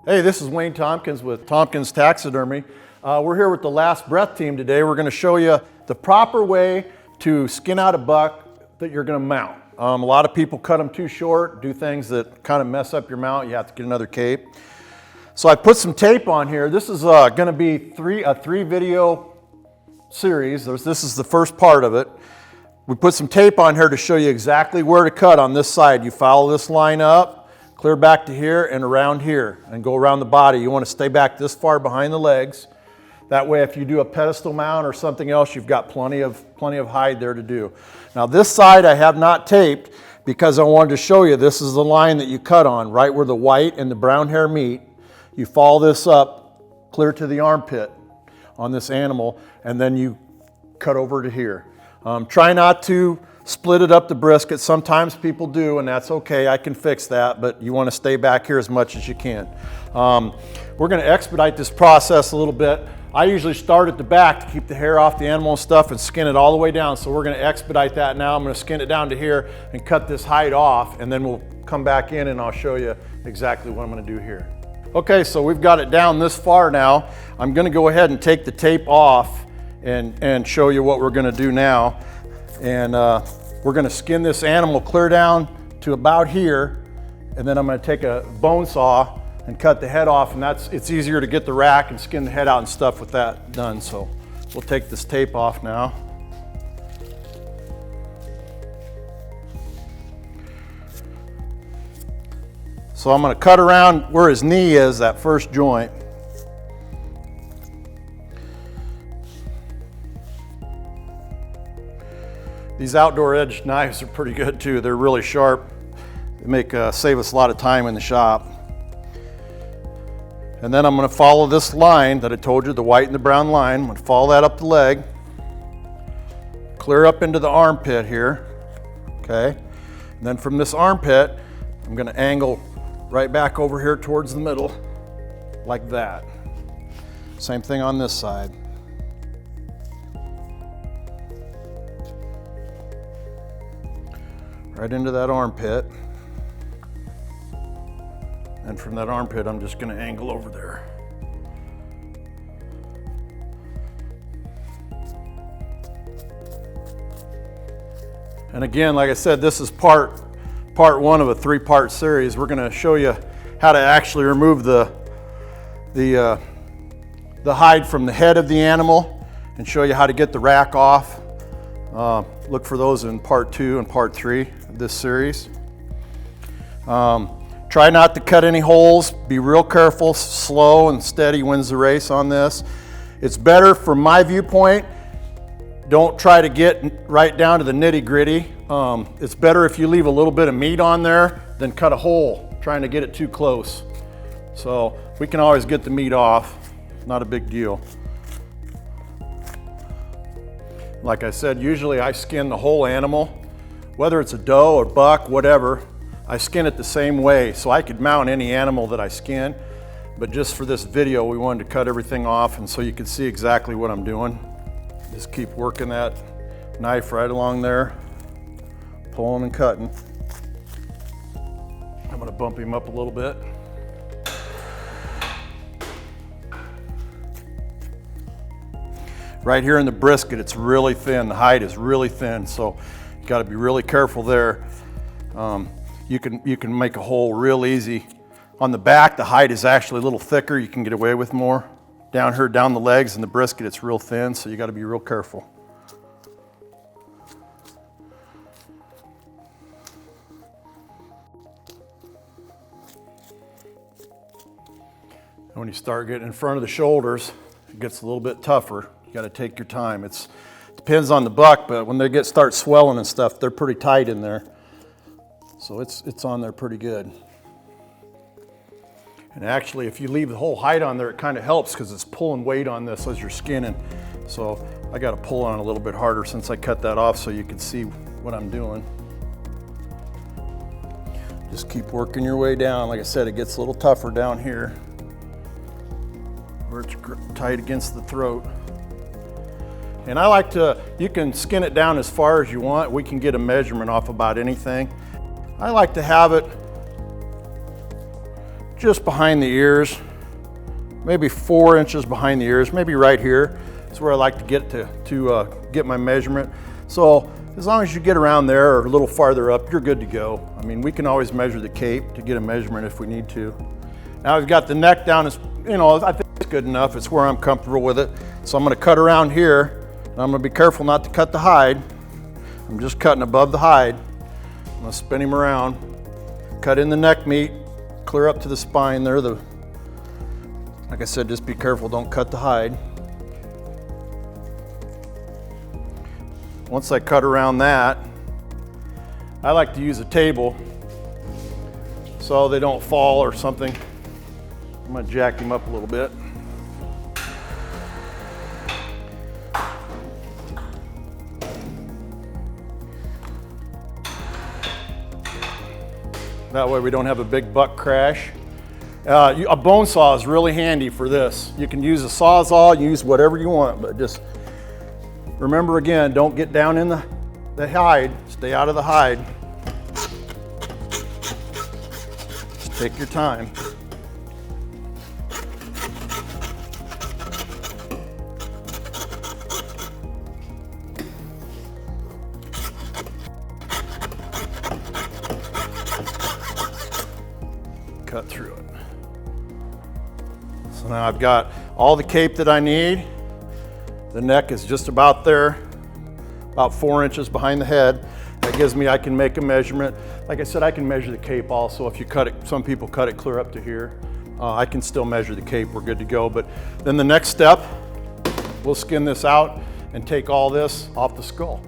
Hey, this is Wayne Tompkins with Tompkins Taxidermy. We're here with the Last Breath team today. We're going to show you the proper way to skin out a buck that you're going to mount. A lot of people cut them too short, do things that kind of mess up your mount. You have to get another cape. So I put some tape on here. This is going to be a three video series. This is the first part of it. We put some tape on here to show you exactly where to cut on this side. You follow this line up, clear back to here and around here and go around the body. You want to stay back this far behind the legs. That way if you do a pedestal mount or something else, you've got plenty of hide there to do. Now this side I have not taped because I wanted to show you this is the line that you cut on, right where the white and the brown hair meet. You follow this up clear to the armpit on this animal and then you cut over to here. Try not to split it up the brisket. Sometimes people do, and that's okay. I can fix that, but you want to stay back here as much as you can. We're going to expedite this process a little bit. I usually start at the back to keep the hair off the animal and stuff and skin it all the way down. So we're going to expedite that now. I'm going to skin it down to here and cut this hide off, and then we'll come back in and I'll show you exactly what I'm going to do here. Okay, so we've got it down this far now. I'm going to go ahead and take the tape off and show you what we're going to do now. And we're going to skin this animal clear down to about here, and then I'm going to take a bone saw and cut the head off, and it's easier to get the rack and skin the head out and stuff with that done. So we'll take this tape off now. So I'm going to cut around where his knee is, that first joint. These outdoor edge knives are pretty good too. They're really sharp. They save us a lot of time in the shop. And then I'm going to follow this line that I told you, the white and the brown line. I'm going to follow that up the leg, clear up into the armpit here, okay? And then from this armpit, I'm going to angle right back over here towards the middle, like that. Same thing on this side. Right into that armpit. And from that armpit, I'm just going to angle over there. And again, like I said, this is part one of a three-part series. We're going to show you how to actually remove the hide from the head of the animal and show you how to get the rack off. Look for those in part 2 and part 3 of this series. Try not to cut any holes. Be real careful. Slow and steady wins the race on this. It's better from my viewpoint. Don't try to get right down to the nitty-gritty. It's better if you leave a little bit of meat on there than cut a hole trying to get it too close. So we can always get the meat off. Not a big deal. Like I said, usually I skin the whole animal, whether it's a doe or buck, whatever. I skin it the same way, so I could mount any animal that I skin. But just for this video, we wanted to cut everything off, and so you can see exactly what I'm doing. Just keep working that knife right along there, pulling and cutting. I'm going to bump him up a little bit. Right here in the brisket, it's really thin. The hide is really thin, so you got to be really careful there. You can make a hole real easy. On the back, the hide is actually a little thicker. You can get away with more. Down here, down the legs and the brisket, it's real thin, so you got to be real careful. And when you start getting in front of the shoulders, it gets a little bit tougher. You got to take your time. It depends on the buck, but when they start swelling and stuff, they're pretty tight in there. So it's on there pretty good. And actually, if you leave the whole hide on there, it kind of helps because it's pulling weight on this as you're skinning. So I got to pull on it a little bit harder since I cut that off so you can see what I'm doing. Just keep working your way down. Like I said, it gets a little tougher down here where it's tight against the throat. And I like to, you can skin it down as far as you want. We can get a measurement off about anything. I like to have it just behind the ears, maybe 4 inches behind the ears, maybe right here. That's where I like to get to get my measurement. So as long as you get around there or a little farther up, you're good to go. I mean, we can always measure the cape to get a measurement if we need to. Now I've got the neck down, as you know, I think it's good enough. It's where I'm comfortable with it. So I'm going to cut around here, and I'm going to be careful not to cut the hide. I'm just cutting above the hide. I'm going to spin him around, cut in the neck meat, clear up to the spine there. Like I said, just be careful, don't cut the hide. Once I cut around that, I like to use a table so they don't fall or something. I'm gonna jack him up a little bit. That way we don't have a big buck crash. A bone saw is really handy for this. You can use a Sawzall, use whatever you want, but just remember again, don't get down in the hide. Stay out of the hide. Just take your time. Cut through it. So now I've got all the cape that I need. The neck is just about there, about 4 inches behind the head. That gives me, I can make a measurement. Like I said, I can measure the cape also. If you cut it, some people cut it clear up to here. I can still measure the cape, we're good to go. But then the next step, we'll skin this out and take all this off the skull.